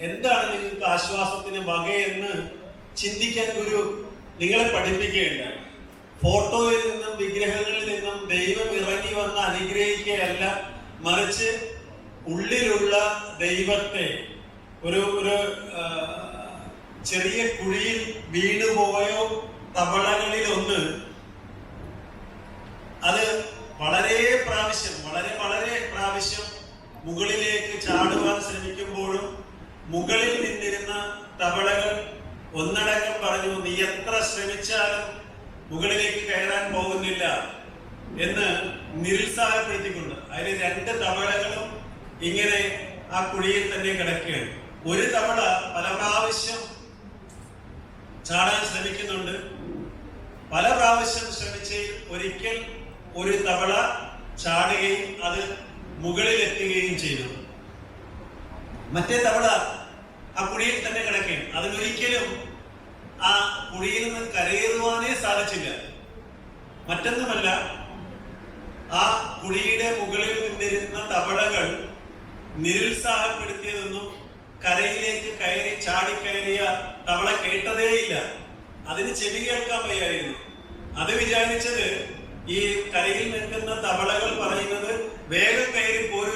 എന്താണ് നിങ്ങൾക്ക് ആശ്വാസത്തിന് വകയെന്ന് ചിന്തിക്കാൻ ഗുരു നിങ്ങളെ പഠിപ്പിക്കുകയുണ്ടായി. ഫോട്ടോയിൽ നിന്നും വിഗ്രഹങ്ങളിൽ നിന്നും ദൈവം ഇറങ്ങി വന്ന് അനുഗ്രഹിക്കുകയല്ല, മറിച്ച് ഉള്ളിലുള്ള ദൈവത്തെ ഒരു ചെറിയ കുഴിയിൽ വീണുപോയോ തവളകളിൽ ഒന്ന് അത് വളരെ പ്രാവശ്യം മുകളിലേക്ക് ചാടുവാൻ ശ്രമിക്കുമ്പോഴും മുകളിൽ നിന്നിരുന്ന തവളകൾ ഒന്നടങ്കം പറഞ്ഞു, നീ എത്ര ശ്രമിച്ചാലും മുകളിലേക്ക് കയറാൻ പോകുന്നില്ല എന്ന് നിരുത്സാഹപ്പെടുത്തിക്കൊണ്ട് അതിൽ 2 തവളകളും ഇങ്ങനെ ആ കുഴിയിൽ തന്നെ കിടക്കുകയാണ്. ഒരു തവള പല പ്രാവശ്യം ചാടാൻ ശ്രമിക്കുന്നുണ്ട്. പല പ്രാവശ്യം ശ്രമിച്ച് ഒരിക്കൽ ഒരു തവള ചാടുകയും അത് മുകളിൽ എത്തുകയും ചെയ്തു. മറ്റേ തവള ആ കുഴിയിൽ തന്നെ കിടക്കുകയാണ്. അതിനൊരിക്കലും ആ കുഴിയിൽ നിന്ന് കരയേറുവാനേ സാധിച്ചില്ല. മറ്റൊന്നുമല്ല, ആ കുഴിയുടെ മുകളിൽ നിന്നിരുന്ന തവളകൾ നിരുത്സാഹപ്പെടുത്തിയതൊന്നും കരയിലേക്ക് ചാടിക്കയറിയ തവള കേട്ടതേയില്ല. അതിന് ചെവി കേൾക്കാൻ വയ്യായിരുന്നു. അത് വിചാരിച്ചത് ഈ കരയിൽ നിൽക്കുന്ന തവളകൾ പറയുന്നത് വേഗം കയറിപ്പോരൂ,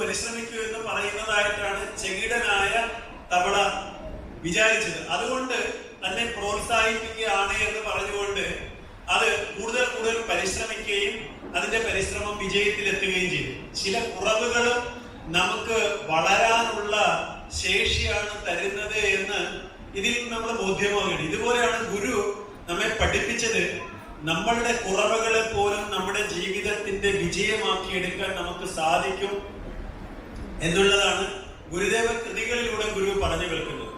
പരിശ്രമിക്കൂ എന്ന് പറയുന്നതായിട്ടാണ് ചെകിടനായ തവള വിചാരിച്ചത്. അതുകൊണ്ട് തന്നെ പ്രോത്സാഹിപ്പിക്കുകയാണ് എന്ന് പറഞ്ഞുകൊണ്ട് അത് കൂടുതൽ പരിശ്രമിക്കുകയും അതിന്റെ പരിശ്രമം വിജയത്തിലെത്തുകയും ചെയ്തു. ചില കുറവുകളും നമുക്ക് വളരാനുള്ള ശേഷിയാണ് തരുന്നത് എന്ന് ഇതിൽ നമ്മൾ ബോധ്യമാകുകയാണ്. ഇതുപോലെയാണ് ഗുരു നമ്മെ പഠിപ്പിച്ചത്. നമ്മളുടെ കുറവുകളെ പോലും നമ്മുടെ ജീവിതത്തിന്റെ വിജയമാക്കിയെടുക്കാൻ നമുക്ക് സാധിക്കും എന്നുള്ളതാണ് ഗുരുദേവ കൃതികളിലൂടെ ഗുരു പറഞ്ഞു കേൾക്കുന്നത്.